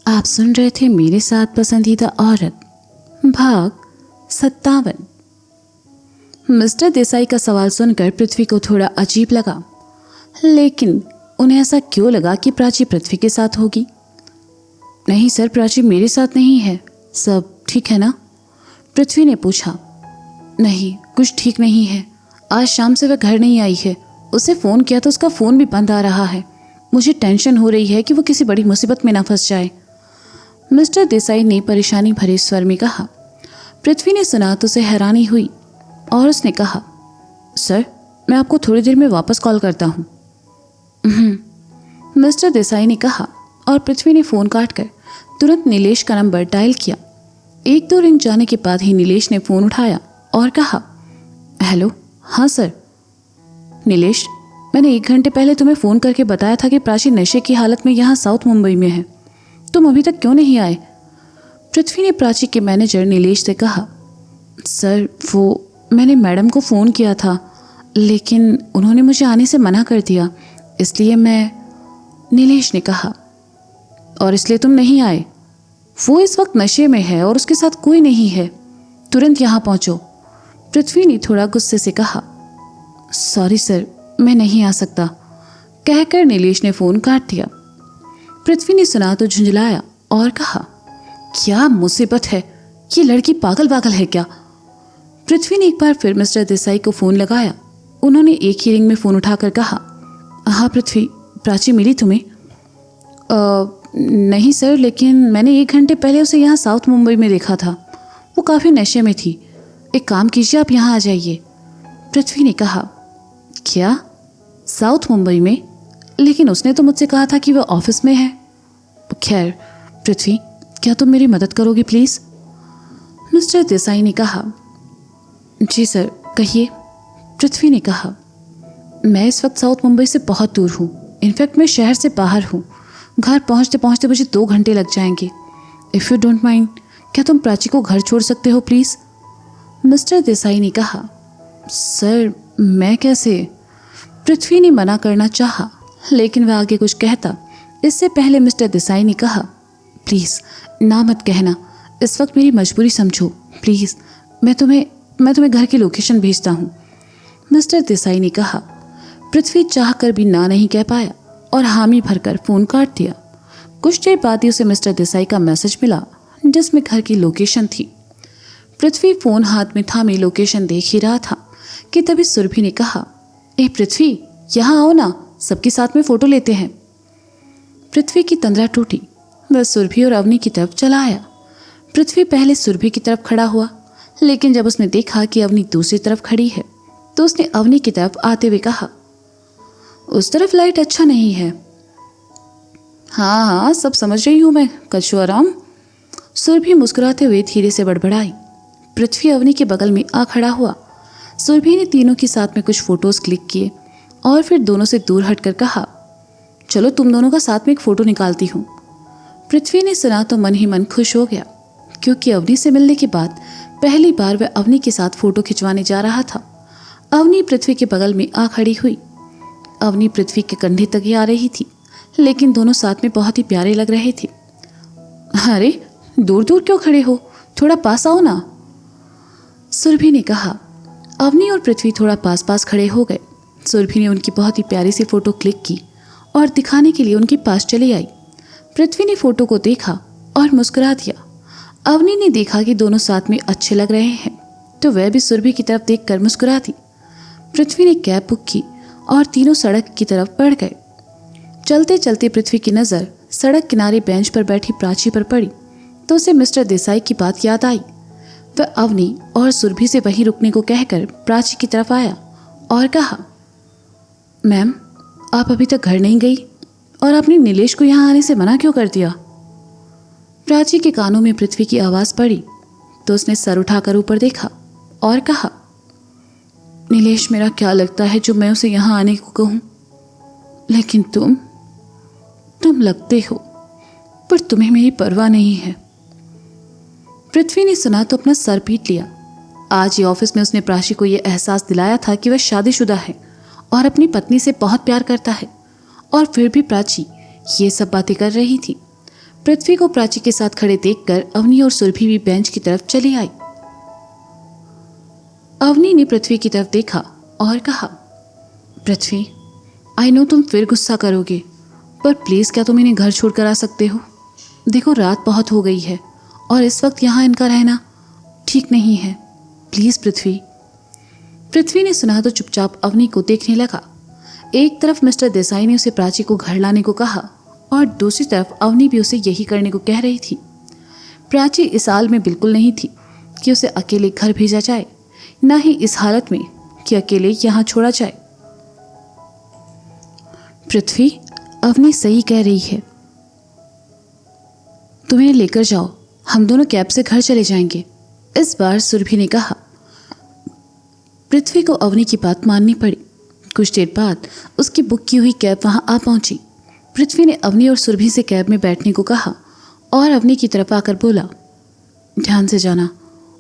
आप सुन रहे थे मेरे साथ पसंदीदा औरत, भाग 57। मिस्टर देसाई का सवाल सुनकर पृथ्वी को थोड़ा अजीब लगा, लेकिन उन्हें ऐसा क्यों लगा कि प्राची पृथ्वी के साथ होगी। नहीं सर, प्राची मेरे साथ नहीं है। सब ठीक है ना? पृथ्वी ने पूछा। नहीं, कुछ ठीक नहीं है। आज शाम से वह घर नहीं आई है। उसे फ़ोन किया तो उसका फ़ोन भी बंद आ रहा है। मुझे टेंशन हो रही है कि वो किसी बड़ी मुसीबत में ना फंस जाए। मिस्टर देसाई ने परेशानी भरे स्वर में कहा। पृथ्वी ने सुना तो उसे हैरानी हुई और उसने कहा, सर मैं आपको थोड़ी देर में वापस कॉल करता हूँ। मिस्टर देसाई ने कहा और पृथ्वी ने फ़ोन काटकर तुरंत नीलेश का नंबर डायल किया। 1-2 रिंग जाने के बाद ही नीलेश ने फ़ोन उठाया और कहा, हेलो। हाँ सर। नीलेश, मैंने 1 घंटे पहले तुम्हें फ़ोन करके बताया था कि प्राची नशे की हालत में यहाँ साउथ मुंबई में है। तुम अभी तक क्यों नहीं आए? पृथ्वी ने प्राची के मैनेजर नीलेश से कहा। सर वो मैंने मैडम को फ़ोन किया था, लेकिन उन्होंने मुझे आने से मना कर दिया, इसलिए मैं। नीलेश ने कहा। और इसलिए तुम नहीं आए? वो इस वक्त नशे में है और उसके साथ कोई नहीं है। तुरंत यहाँ पहुँचो। पृथ्वी ने थोड़ा गुस्से से कहा। सॉरी सर, मैं नहीं आ सकता, कहकर नीलेश ने फ़ोन काट दिया। पृथ्वी ने सुना तो झुंझलाया और कहा, क्या मुसीबत है, ये लड़की पागल पागल है क्या? पृथ्वी ने एक बार फिर मिस्टर देसाई को फ़ोन लगाया। उन्होंने एक ही रिंग में फ़ोन उठाकर कहा, हाँ पृथ्वी, प्राची मिली तुम्हें? नहीं सर, लेकिन मैंने 1 घंटे पहले उसे यहाँ साउथ मुंबई में देखा था। वो काफ़ी नशे में थी। एक काम कीजिए, आप यहाँ आ जाइए। पृथ्वी ने कहा। क्या? साउथ मुंबई में? लेकिन उसने तो मुझसे कहा था कि वह ऑफिस में है। खैर पृथ्वी, क्या तुम मेरी मदद करोगे प्लीज़? मिस्टर देसाई ने कहा। जी सर, कहिए। पृथ्वी ने कहा। मैं इस वक्त साउथ मुंबई से बहुत दूर हूँ। इनफैक्ट मैं शहर से बाहर हूँ। घर पहुँचते पहुँचते मुझे 2 घंटे लग जाएंगे। इफ़ यू डोंट माइंड, क्या तुम प्राची को घर छोड़ सकते हो प्लीज़? मिस्टर देसाई ने कहा। सर मैं कैसे? पृथ्वी ने मना करना चाहा, लेकिन वह आगे कुछ कहता इससे पहले मिस्टर देसाई ने कहा, प्लीज़ ना मत कहना, इस वक्त मेरी मजबूरी समझो प्लीज़। मैं तुम्हें घर की लोकेशन भेजता हूँ। मिस्टर देसाई ने कहा। पृथ्वी चाह कर भी ना नहीं कह पाया और हामी भरकर फ़ोन काट दिया। कुछ देर बाद ही उसे मिस्टर देसाई का मैसेज मिला, जिसमें घर की लोकेशन थी। पृथ्वी फ़ोन हाथ में थामे लोकेशन देख ही रहा था कि तभी सुरभि ने कहा, ए पृथ्वी, यहाँ आओ ना, सबके साथ में फ़ोटो लेते हैं। पृथ्वी की तंद्रा टूटी। वह सुरभि और अवनी की तरफ चला आया। पृथ्वी पहले सुरभि की तरफ खड़ा हुआ, लेकिन जब उसने देखा कि अवनी दूसरी तरफ खड़ी है तो उसने अवनी की तरफ आते हुए कहा, उस तरफ लाइट अच्छा नहीं है। हाँ हाँ, सब समझ रही हूँ मैं, कछुआराम। सुरभि मुस्कुराते हुए धीरे से बड़बड़ाई। पृथ्वी अवनी के बगल में आ खड़ा हुआ। सुरभि ने तीनों के साथ में कुछ फ़ोटोज़ क्लिक किए और फिर दोनों से दूर हटकर कहा, चलो तुम दोनों का साथ में एक फ़ोटो निकालती हूँ। पृथ्वी ने सुना तो मन ही मन खुश हो गया, क्योंकि अवनी से मिलने के बाद पहली बार वह अवनी के साथ फ़ोटो खिंचवाने जा रहा था। अवनी पृथ्वी के बगल में आ खड़ी हुई। अवनी पृथ्वी के कंधे तक ही आ रही थी, लेकिन दोनों साथ में बहुत ही प्यारे लग रहे थे। अरे दूर दूर क्यों खड़े हो, थोड़ा पास आओ ना, सुरभि ने कहा। अवनी और पृथ्वी थोड़ा पास पास खड़े हो गए। सुरभि ने उनकी बहुत ही प्यारी सी फ़ोटो क्लिक की और दिखाने के लिए उनके पास चली आई। पृथ्वी ने फ़ोटो को देखा और मुस्कुरा दिया। अवनी ने देखा कि दोनों साथ में अच्छे लग रहे हैं, तो वह भी सुरभि की तरफ देखकर मुस्कुरा दी। पृथ्वी ने कैब बुक की और तीनों सड़क की तरफ बढ़ गए। चलते चलते पृथ्वी की नज़र सड़क किनारे बेंच पर बैठी प्राची पर पड़ी तो उसे मिस्टर देसाई की बात याद आई। वह अवनी और सुरभि से वहीं रुकने को कहकर प्राची की तरफ आया और कहा, मैम आप अभी तक घर नहीं गई और आपने नीलेश को यहाँ आने से मना क्यों कर दिया? प्राची के कानों में पृथ्वी की आवाज़ पड़ी तो उसने सर उठाकर ऊपर देखा और कहा, नीलेश मेरा क्या लगता है जो मैं उसे यहाँ आने को कहूँ, लेकिन तुम लगते हो, पर तुम्हें मेरी परवाह नहीं है। पृथ्वी ने सुना तो अपना सर पीट लिया। आज ही ऑफिस में उसने प्राची को यह एहसास दिलाया था कि वह शादीशुदा है और अपनी पत्नी से बहुत प्यार करता है, और फिर भी प्राची ये सब बातें कर रही थी। पृथ्वी को प्राची के साथ खड़े देखकर अवनी और सुरभि भी बेंच की तरफ चली आई। अवनी ने पृथ्वी की तरफ देखा और कहा, पृथ्वी, आई नो तुम फिर गुस्सा करोगे, पर प्लीज़ क्या तुम इन्हें घर छोड़कर आ सकते हो? देखो रात बहुत हो गई है और इस वक्त यहाँ इनका रहना ठीक नहीं है। प्लीज़ पृथ्वी। पृथ्वी ने सुना तो चुपचाप अवनी को देखने लगा। एक तरफ मिस्टर देसाई ने उसे प्राची को घर लाने को कहा और दूसरी तरफ अवनी भी उसे यही करने को कह रही थी। प्राची इस हाल में बिल्कुल नहीं थी कि उसे अकेले घर भेजा जाए, ना ही इस हालत में कि अकेले यहाँ छोड़ा जाए। पृथ्वी, अवनी सही कह रही है, तुम इन्हें लेकर जाओ, हम दोनों कैब से घर चले जाएंगे। इस बार सुरभि ने कहा। पृथ्वी को अवनी की बात माननी पड़ी। कुछ देर बाद उसकी बुक की हुई कैब वहां आ पहुंची। पृथ्वी ने अवनी और सुरभि से कैब में बैठने को कहा और अवनी की तरफ आकर बोला, ध्यान से जाना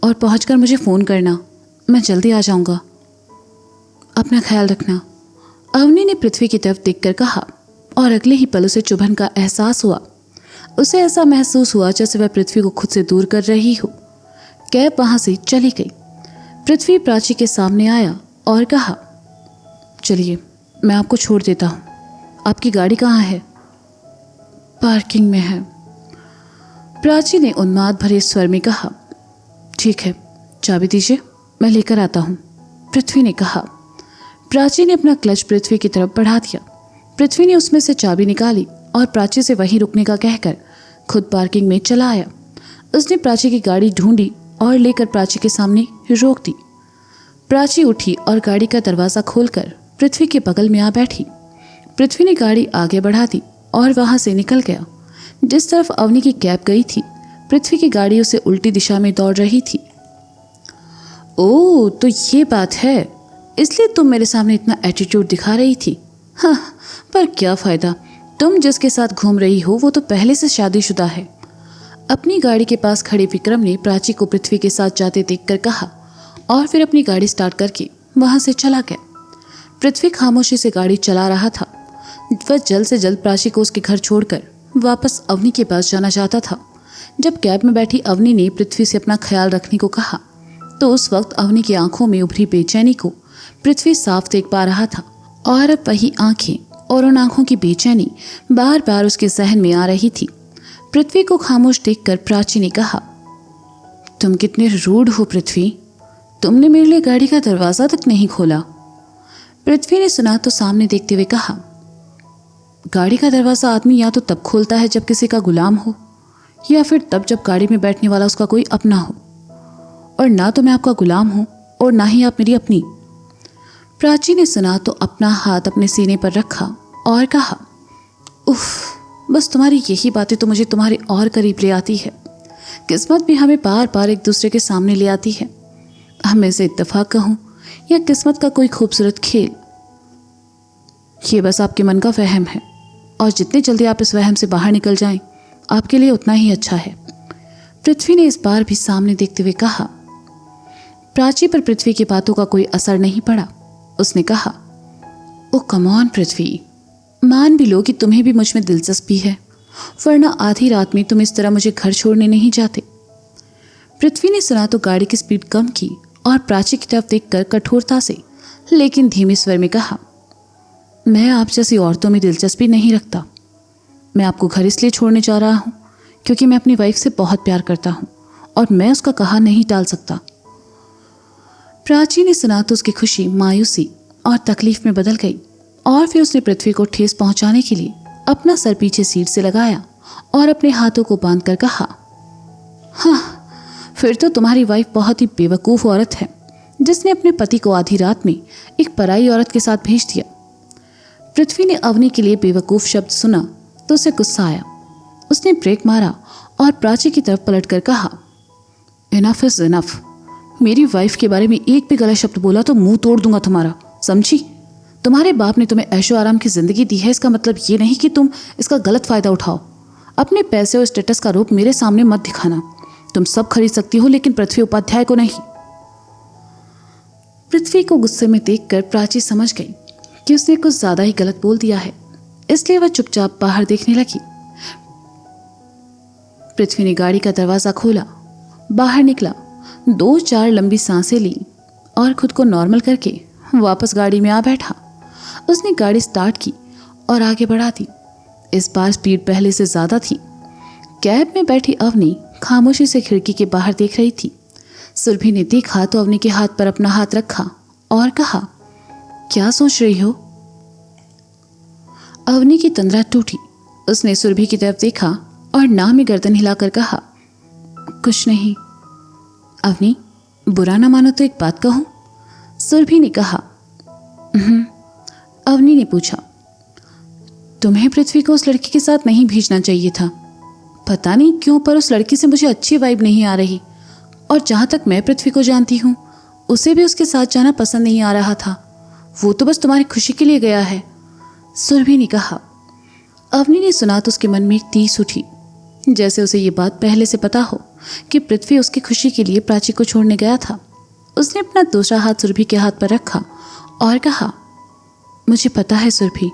और पहुंचकर मुझे फ़ोन करना, मैं जल्दी आ जाऊंगा, अपना ख्याल रखना। अवनी ने पृथ्वी की तरफ देखकर कहा और अगले ही पल उसे चुभन का एहसास हुआ। उसे ऐसा महसूस हुआ जैसे वह पृथ्वी को खुद से दूर कर रही हो। कैब वहां से चली गई। पृथ्वी प्राची के सामने आया और कहा, चलिए मैं आपको छोड़ देता हूँ, आपकी गाड़ी कहाँ है? पार्किंग में है। प्राची ने उन्माद भरे स्वर में कहा, ठीक है, चाबी दीजिए, मैं लेकर आता हूँ, पृथ्वी ने कहा। प्राची ने अपना क्लच पृथ्वी की तरफ बढ़ा दिया। पृथ्वी ने उसमें से चाबी निकाली और प्राची से वहीं रुकने का कहकर खुद पार्किंग में चला आया। उसने प्राची की गाड़ी ढूंढी और लेकर प्राची के सामने रोक दी। प्राची उठी और गाड़ी का दरवाज़ा खोलकर पृथ्वी के बगल में आ बैठी। पृथ्वी ने गाड़ी आगे बढ़ा दी और वहां से निकल गया। जिस तरफ अवनी की कैब गई थी, पृथ्वी की गाड़ी उसे उल्टी दिशा में दौड़ रही थी। ओह, तो ये बात है, इसलिए तुम मेरे सामने इतना एटीट्यूड दिखा रही थी। हाँ, पर क्या फ़ायदा, तुम जिसके साथ घूम रही हो वो तो पहले से शादीशुदा है। अपनी गाड़ी के पास खड़े विक्रम ने प्राची को पृथ्वी के साथ जाते देखकर कहा और फिर अपनी गाड़ी स्टार्ट करके वहां से चला गया। पृथ्वी खामोशी से गाड़ी चला रहा था। वह जल्द से जल्द प्राची को उसके घर छोड़कर वापस अवनी के पास जाना चाहता था। जब कैब में बैठी अवनी ने पृथ्वी से अपना ख्याल रखने को कहा तो उस वक्त अवनी की आंखों में उभरी बेचैनी को पृथ्वी साफ देख पा रहा था और अब वही आंखें और उन आंखों की बेचैनी बार बार उसके जहन में आ रही थी। पृथ्वी को खामोश देखकर प्राची ने कहा, तुम कितने रूड हो पृथ्वी, तुमने मेरे लिए गाड़ी का दरवाज़ा तक नहीं खोला। पृथ्वी ने सुना तो सामने देखते हुए कहा, गाड़ी का दरवाज़ा आदमी या तो तब खोलता है जब किसी का गुलाम हो, या फिर तब जब गाड़ी में बैठने वाला उसका कोई अपना हो, और ना तो मैं आपका गुलाम हूँ और ना ही आप मेरी अपनी। प्राची ने सुना तो अपना हाथ अपने सीने पर रखा और कहा, उफ, बस तुम्हारी यही बातें तो मुझे तुम्हारे और करीब ले आती है। किस्मत भी हमें बार बार एक दूसरे के सामने ले आती है। हम इसे इत्तेफाक कहूँ या किस्मत का कोई खूबसूरत खेल, ये बस आपके मन का वहम है और जितनी जल्दी आप इस वहम से बाहर निकल जाएं, आपके लिए उतना ही अच्छा है। पृथ्वी ने इस बार भी सामने देखते हुए कहा। प्राची पर पृथ्वी की बातों का कोई असर नहीं पड़ा। उसने कहा, ओ कम ऑन पृथ्वी, मान भी लो कि तुम्हें भी मुझ में दिलचस्पी है, वरना आधी रात में तुम इस तरह मुझे घर छोड़ने नहीं जाते। पृथ्वी ने सुना तो गाड़ी की स्पीड कम की और प्राची की तरफ देखकर कठोरता से लेकिन धीमे स्वर में कहा, मैं आप जैसी औरतों में दिलचस्पी नहीं रखता। मैं आपको घर इसलिए छोड़ने जा रहा हूँ क्योंकि मैं अपनी वाइफ से बहुत प्यार करता हूँ और मैं उसका कहा नहीं टाल सकता। प्राची ने सुना तो उसकी खुशी मायूसी और तकलीफ में बदल गई और फिर उसने पृथ्वी को ठेस पहुंचाने के लिए अपना सर पीछे सीट से लगाया और अपने हाथों को बांधकर कहा, हाँ, फिर तो तुम्हारी वाइफ बहुत ही बेवकूफ़ औरत है जिसने अपने पति को आधी रात में एक पराई औरत के साथ भेज दिया। पृथ्वी ने अवनी के लिए बेवकूफ़ शब्द सुना तो उसे गुस्सा आया। उसने ब्रेक मारा और प्राची की तरफ पलटकर कहा, इनफ इज इनफ, मेरी वाइफ के बारे में एक भी गलत शब्द बोला तो मुंह तोड़ दूंगा तुम्हारा, समझी? तुम्हारे बाप ने तुम्हें ऐशो आराम की ज़िंदगी दी है, इसका मतलब ये नहीं कि तुम इसका गलत फ़ायदा उठाओ। अपने पैसे और स्टेटस का रूप मेरे सामने मत दिखाना। तुम सब खरीद सकती हो लेकिन पृथ्वी उपाध्याय को नहीं। पृथ्वी को गुस्से में देखकर प्राची समझ गई कि उसने कुछ ज़्यादा ही गलत बोल दिया है, इसलिए वह चुपचाप बाहर देखने लगी। पृथ्वी ने गाड़ी का दरवाज़ा खोला, बाहर निकला, 2-4 लंबी सांसें ली और खुद को नॉर्मल करके वापस गाड़ी में आ बैठा। उसने गाड़ी स्टार्ट की और आगे बढ़ा दी। इस बार स्पीड पहले से ज़्यादा थी। कैब में बैठी अवनी खामोशी से खिड़की के बाहर देख रही थी। सुरभि ने देखा तो अवनी के हाथ पर अपना हाथ रखा और कहा, क्या सोच रही हो? अवनी की तंद्रा टूटी। उसने सुरभि की तरफ देखा और नाक में गर्दन हिलाकर कहा, कुछ नहीं। अवनी, बुरा ना मानो तो एक बात कहूं? सुरभि ने कहा। अवनी ने पूछा, तुम्हें पृथ्वी को उस लड़की के साथ नहीं भेजना चाहिए था। पता नहीं क्यों पर उस लड़की से मुझे अच्छी वाइब नहीं आ रही, और जहाँ तक मैं पृथ्वी को जानती हूँ उसे भी उसके साथ जाना पसंद नहीं आ रहा था। वो तो बस तुम्हारी खुशी के लिए गया है, सुरभि ने कहा। अवनी ने सुना तो उसके मन में एक तीस उठी, जैसे उसे ये बात पहले से पता हो कि पृथ्वी उसकी खुशी के लिए प्राची को छोड़ने गया था। उसने अपना दूसरा हाथ सुरभि के हाथ पर रखा और कहा, मुझे पता है सुरभि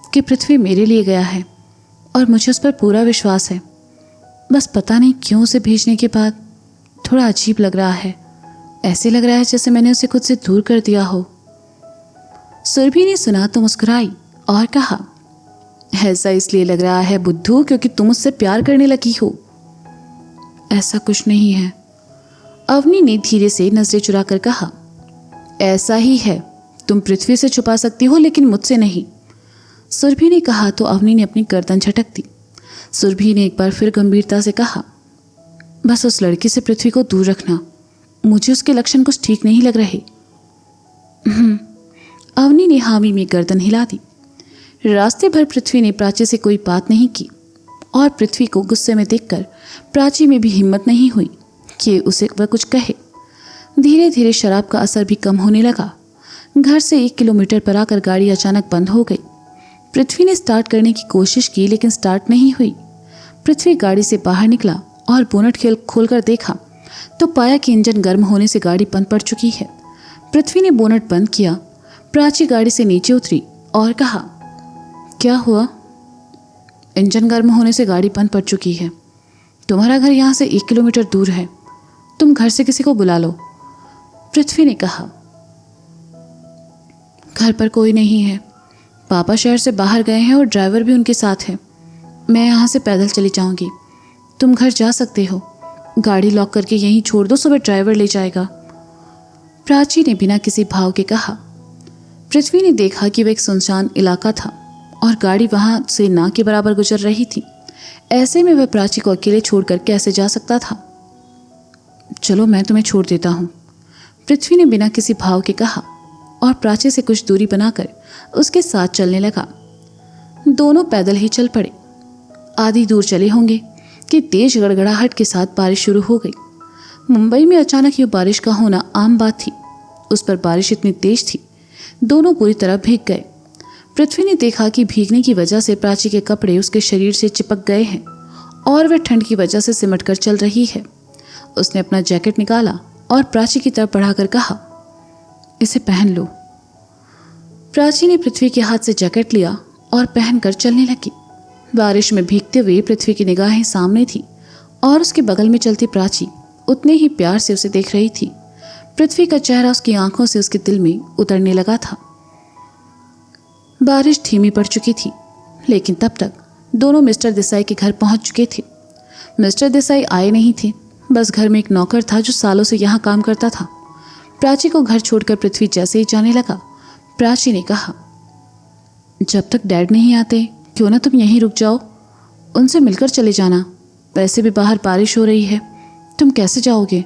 कि पृथ्वी मेरे लिए गया है और मुझे उस पर पूरा विश्वास है। बस पता नहीं क्यों उसे भेजने के बाद थोड़ा अजीब लग रहा है। ऐसे लग रहा है जैसे मैंने उसे खुद से दूर कर दिया हो। सुरभि ने सुना तो मुस्कुराई और कहा, ऐसा इसलिए लग रहा है बुद्धू क्योंकि तुम उससे प्यार करने लगी हो। ऐसा कुछ नहीं है, अवनी ने धीरे से नजरें चुराकर कहा। ऐसा ही है, तुम पृथ्वी से छुपा सकती हो लेकिन मुझसे नहीं, सुरभि ने कहा तो अवनी ने अपनी गर्दन झटक दी। सुरभि ने एक बार फिर गंभीरता से कहा, बस उस लड़की से पृथ्वी को दूर रखना, मुझे उसके लक्षण कुछ ठीक नहीं लग रहे। अवनी ने हामी में गर्दन हिला दी। रास्ते भर पृथ्वी ने प्राची से कोई बात नहीं की और पृथ्वी को गुस्से में देखकर प्राची में भी हिम्मत नहीं हुई कि उसे वह कुछ कहे। धीरे धीरे शराब का असर भी कम होने लगा। घर से 1 किलोमीटर पर आकर गाड़ी अचानक बंद हो गई। पृथ्वी ने स्टार्ट करने की कोशिश की लेकिन स्टार्ट नहीं हुई। पृथ्वी गाड़ी से बाहर निकला और बोनट खोलकर देखा तो पाया कि इंजन गर्म होने से गाड़ी बंद पड़ चुकी है। पृथ्वी ने बोनट बंद किया। प्राची गाड़ी से नीचे उतरी और कहा, क्या हुआ? इंजन गर्म होने से गाड़ी बंद पड़ चुकी है। तुम्हारा घर यहाँ से 1 किलोमीटर दूर है, तुम घर से किसी को बुला लो, पृथ्वी ने कहा। घर पर कोई नहीं है, पापा शहर से बाहर गए हैं और ड्राइवर भी उनके साथ है। मैं यहाँ से पैदल चली जाऊँगी, तुम घर जा सकते हो। गाड़ी लॉक करके यहीं छोड़ दो, सुबह ड्राइवर ले जाएगा, प्राची ने बिना किसी भाव के कहा। पृथ्वी ने देखा कि वह एक सुनसान इलाका था और गाड़ी वहां से ना के बराबर गुजर रही थी। ऐसे में वह प्राची को अकेले छोड़कर कैसे जा सकता था। चलो मैं तुम्हें छोड़ देता हूँ, पृथ्वी ने बिना किसी भाव के कहा और प्राची से कुछ दूरी बनाकर उसके साथ चलने लगा। दोनों पैदल ही चल पड़े। आधी दूर चले होंगे कि तेज गड़गड़ाहट के साथ बारिश शुरू हो गई। मुंबई में अचानक ये बारिश का होना आम बात थी। उस पर बारिश इतनी तेज थी, दोनों पूरी तरह भीग गए। पृथ्वी ने देखा कि भीगने की वजह से प्राची के कपड़े उसके शरीर से चिपक गए हैं और वह ठंड की वजह से सिमट कर चल रही है। उसने अपना जैकेट निकाला और प्राची की तरफ बढ़ाकर कहा, इसे पहन लो। प्राची ने पृथ्वी के हाथ से जैकेट लिया और पहनकर चलने लगी। बारिश में भीगते हुए पृथ्वी की निगाहें सामने थी और उसके बगल में चलती प्राची उतने ही प्यार से उसे देख रही थी। पृथ्वी का चेहरा उसकी आंखों से उसके दिल में उतरने लगा था। बारिश धीमी पड़ चुकी थी लेकिन तब तक दोनों मिस्टर देसाई के घर पहुंच चुके थे। मिस्टर देसाई आए नहीं थे, बस घर में एक नौकर था जो सालों से यहाँ काम करता था। प्राची को घर छोड़कर पृथ्वी जैसे ही जाने लगा, प्राची ने कहा, जब तक डैड नहीं आते क्यों ना तुम यहीं रुक जाओ, उनसे मिलकर चले जाना। वैसे भी बाहर बारिश हो रही है, तुम कैसे जाओगे?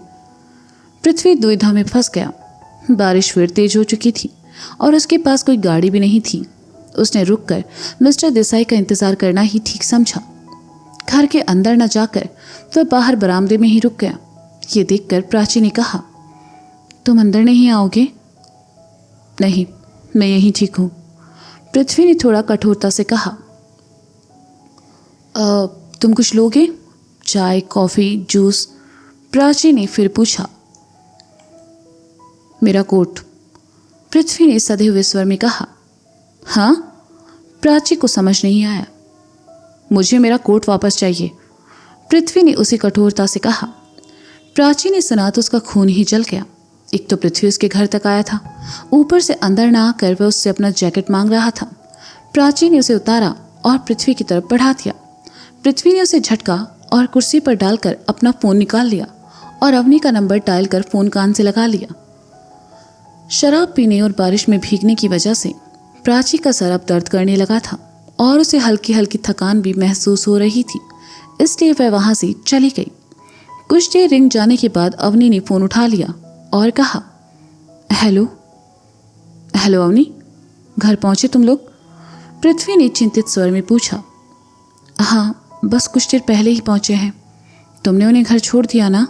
पृथ्वी दुविधा में फंस गया। बारिश फिर तेज हो चुकी थी और उसके पास कोई गाड़ी भी नहीं थी। उसने रुककर मिस्टर देसाई का इंतजार करना ही ठीक समझा। घर के अंदर न जाकर वह बाहर बरामदे में ही रुक गया। ये देखकर प्राची ने कहा, तुम अंदर नहीं आओगे? नहीं, मैं यहीं ठीक हूँ, पृथ्वी ने थोड़ा कठोरता से कहा। तुम कुछ लोगे? चाय, कॉफ़ी, जूस? प्राची ने फिर पूछा। मेरा कोट, पृथ्वी ने सधे हुए स्वर में कहा। हाँ? प्राची को समझ नहीं आया। मुझे मेरा कोट वापस चाहिए, पृथ्वी ने उसी कठोरता से कहा। प्राची ने सुना तो उसका खून ही जल गया। एक तो पृथ्वी उसके घर तक आया था, ऊपर से अंदर ना आकर वह उससे अपना जैकेट मांग रहा था। प्राची ने उसे उतारा और पृथ्वी की तरफ बढ़ा दिया। पृथ्वी ने उसे झटका और कुर्सी पर डालकर अपना फ़ोन निकाल लिया और अवनी का नंबर डायल कर फ़ोन कान से लगा लिया। शराब पीने और बारिश में भीगने की वजह से प्राची का सर अब दर्द करने लगा था और उसे हल्की हल्की थकान भी महसूस हो रही थी, इसलिए वह वहाँ से चली गई। कुछ देर रिंग जाने के बाद अवनी ने फ़ोन उठा लिया और कहा, हेलो। हेलो अवनी, घर पहुँचे तुम लोग? पृथ्वी ने चिंतित स्वर में पूछा। हाँ, बस कुछ देर पहले ही पहुँचे हैं। तुमने उन्हें घर छोड़ दिया ना?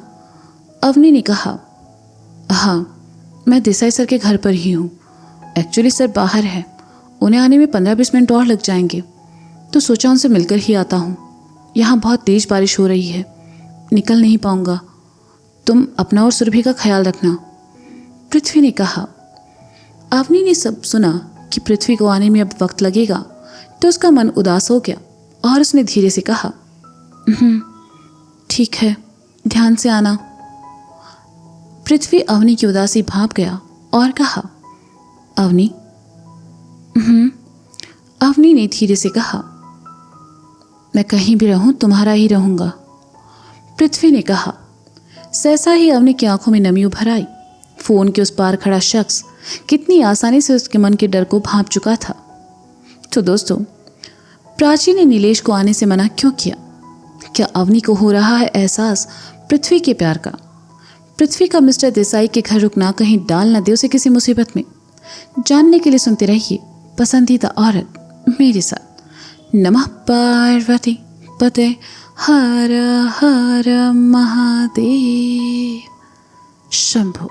अवनी ने कहा। हाँ, मैं देसाई सर के घर पर ही हूँ। एक्चुअली सर बाहर है, उन्हें आने में 15-20 मिनट और लग जाएंगे, तो सोचा उनसे मिलकर ही आता हूँ। यहाँ बहुत तेज बारिश हो रही है, निकल नहीं पाऊँगा। तुम अपना और सुरभि का ख्याल रखना, पृथ्वी ने कहा। अवनी ने सब सुना कि पृथ्वी को आने में अब वक्त लगेगा तो उसका मन उदास हो गया और उसने धीरे से कहा, ठीक है, ध्यान से आना। पृथ्वी अवनी की उदासी भांप गया और कहा, अवनी? अवनी ने धीरे से कहा, मैं कहीं भी रहूं तुम्हारा ही रहूंगा, पृथ्वी ने कहा। सहसा ही अवनी की आंखों में नमी उभर आई। फोन के उस पार खड़ा शख्स कितनी आसानी से उसके मन के डर को भांप चुका था। तो दोस्तों, प्राची ने नीलेश को आने से मना क्यों किया? क्या अवनी को हो रहा है एहसास पृथ्वी के प्यार का? पृथ्वी का मिस्टर देसाई के घर रुकना कहीं डाल न दे उसे किसी मुसीबत में। जानने के लिए सुनते रहिए पसंदीदा औरत मेरे साथ। नमः पार्वती पते हर हर महादेव शंभो।